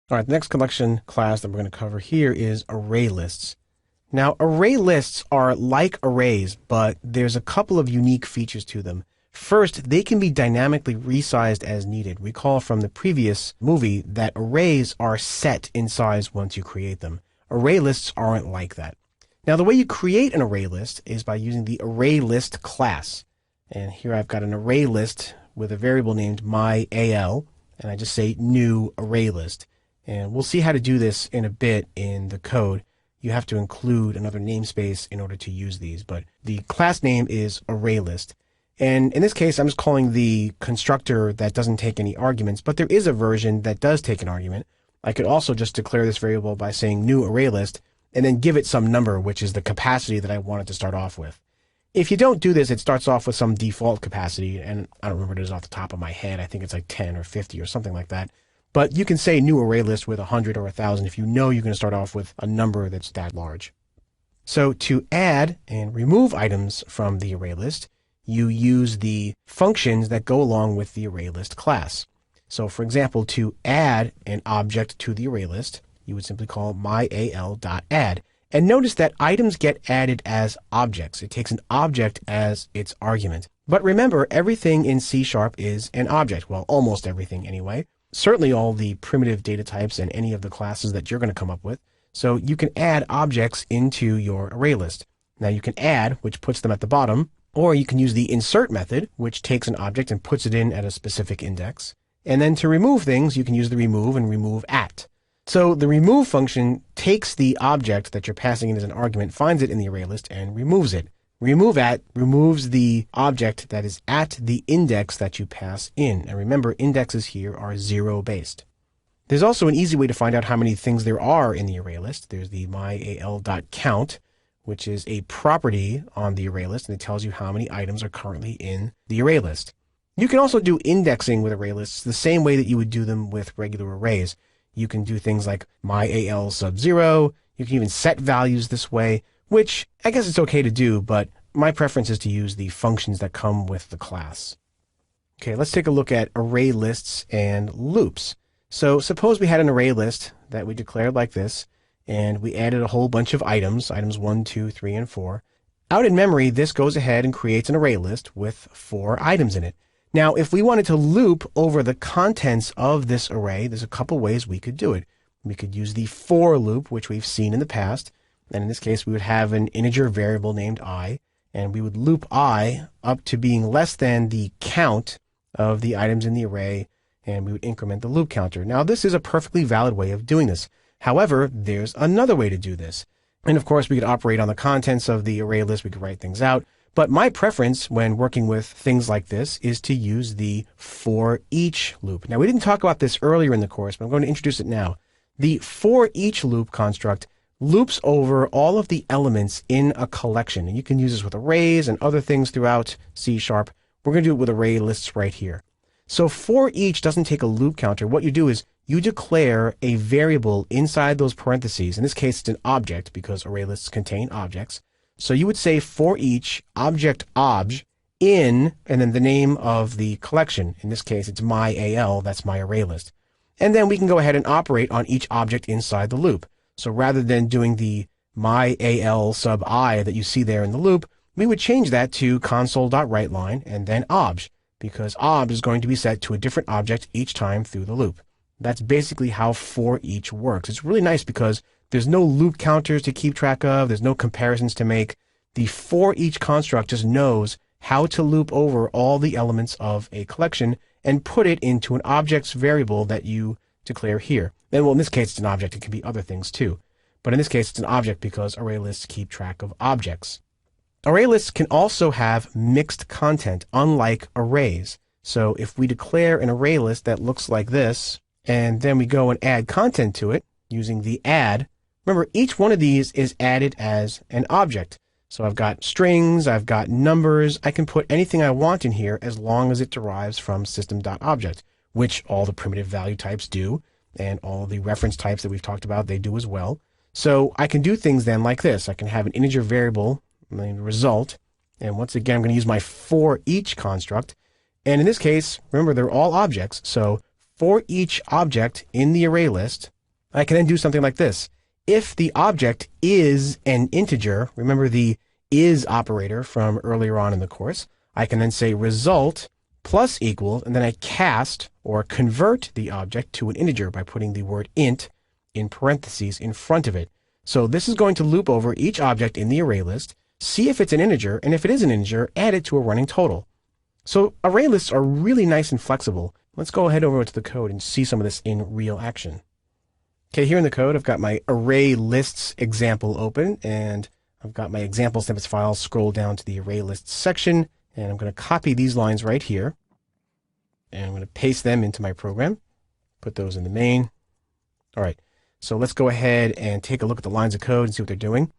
All right, the next collection class that we're going to cover here is array lists. Now, array lists are like arrays, but there's a couple of unique features to them. First, they can be dynamically resized as needed. Recall from the previous movie that arrays are set in size once you create them. Array lists aren't like that. Now, the way you create an array list is by using the array list class. And here I've got an array list with a variable named myAL, and I just say new array list. And we'll see how to do this in a bit in the code. You have to include another namespace in order to use these, but the class name is ArrayList. And in this case, I'm just calling the constructor that doesn't take any arguments, but there is a version that does take an argument. I could also just declare this variable by saying new ArrayList and then give it some number, which is the capacity that I want it to start off with. If you don't do this, it starts off with some default capacity, and I don't remember what it is off the top of my head. I think it's like 10 or 50 or something like that. But you can say new array list with 100 or 1,000 if you know you're going to start off with a number that's that large. So to add and remove items from the array list, you use the functions that go along with the array list class. So for example, to add an object to the array list, you would simply call myal.add. And notice that items get added as objects. It takes an object as its argument. But remember, everything in C# is an object. Well, almost everything anyway. Certainly all the primitive data types and any of the classes that you're going to come up with. So you can add objects into your array list. Now you can add, which puts them at the bottom, or you can use the insert method, which takes an object and puts it in at a specific index. And then to remove things, you can use the remove and remove at. So the remove function takes the object that you're passing in as an argument, finds it in the array list, and removes it. Remove at removes the object that is at the index that you pass in. And remember, indexes here are 0 based. There's also an easy way to find out how many things there are in the array list. There's the myal.count, which is a property on the array list, and it tells you how many items are currently in the array list. You can also do indexing with array lists the same way that you would do them with regular arrays. You can do things like myal sub 0. You can even set values this way, which I guess it's okay to do, but my preference is to use the functions that come with the class. Okay, let's take a look at array lists and loops. So suppose we had an array list that we declared like this, and we added a whole bunch of items 1, 2, 3, and 4. Out in memory, this goes ahead and creates an array list with 4 items in it. Now, if we wanted to loop over the contents of this array, there's a couple ways we could do it. We could use the for loop, which we've seen in the past. And in this case, we would have an integer variable named I, and we would loop I up to being less than the count of the items in the array, and we would increment the loop counter. Now, this is a perfectly valid way of doing this. However, there's another way to do this. And of course, we could operate on the contents of the array list. We could write things out. But my preference when working with things like this is to use the for each loop. Now, we didn't talk about this earlier in the course, but I'm going to introduce it now. The for each loop construct loops over all of the elements in a collection. And you can use this with arrays and other things throughout C#. We're going to do it with array lists right here. So for each doesn't take a loop counter. What you do is you declare a variable inside those parentheses. In this case, it's an object because array lists contain objects. So you would say for each object obj in, and then the name of the collection. In this case, it's myal, that's my array list. And then we can go ahead and operate on each object inside the loop. So rather than doing the myal sub I that you see there in the loop, we would change that to console.writeLine and then obj, because obj is going to be set to a different object each time through the loop. That's basically how for each works. It's really nice because there's no loop counters to keep track of. There's no comparisons to make. The for each construct just knows how to loop over all the elements of a collection and put it into an object's variable that you declare here. And well, in this case, it's an object. It can be other things too. But in this case, it's an object because array lists keep track of objects. Array lists can also have mixed content, unlike arrays. So if we declare an array list that looks like this, and then we go and add content to it using the add, remember, each one of these is added as an object. So I've got strings, I've got numbers, I can put anything I want in here as long as it derives from system.object, which all the primitive value types do, and all the reference types that we've talked about, they do as well. So I can do things then like this. I can have an integer variable, named result, and once again, I'm going to use my for each construct. And in this case, remember, they're all objects, so for each object in the array list, I can then do something like this. If the object is an integer, remember the is operator from earlier on in the course, I can then say result plus equals, and then I cast or convert the object to an integer by putting the word int in parentheses in front of it. So this is going to loop over each object in the array list, see if it's an integer, and if it is an integer, add it to a running total. So array lists are really nice and flexible. Let's go ahead over to the code and see some of this in real action. Okay, here in the code, I've got my array lists example open, and I've got my example snippets file scroll down to the array lists section, and I'm going to copy these lines right here, and I'm going to paste them into my program, put those in the main. All right, so let's go ahead and take a look at the lines of code and see what they're doing.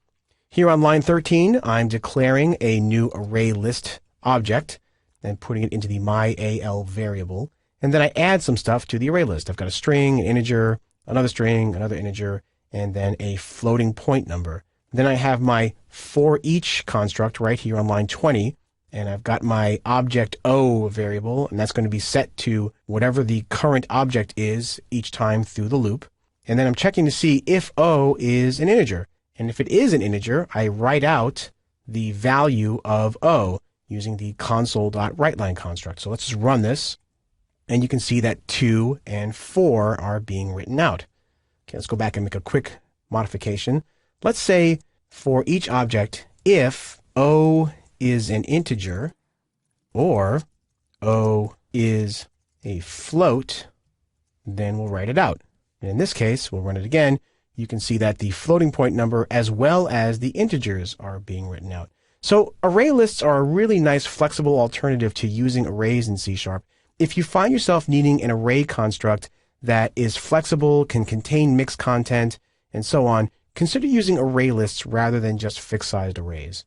Here on line 13, I'm declaring a new array list object and putting it into the myAL variable, and then I add some stuff to the array list. I've got a string, an integer, another string, another integer, and then a floating point number. Then I have my for each construct right here on line 20, and I've got my object O variable, and that's going to be set to whatever the current object is each time through the loop. And then I'm checking to see if O is an integer. And if it is an integer, I write out the value of O using the console.writeLine construct. So let's just run this, and you can see that 2 and 4 are being written out. Okay, let's go back and make a quick modification. Let's say for each object, if O is an integer or O is a float, then we'll write it out. And in this case, we'll run it again. You can see that the floating point number as well as the integers are being written out. So array lists are a really nice flexible alternative to using arrays in C#. If you find yourself needing an array construct that is flexible, can contain mixed content, and so on, consider using array lists rather than just fixed-sized arrays.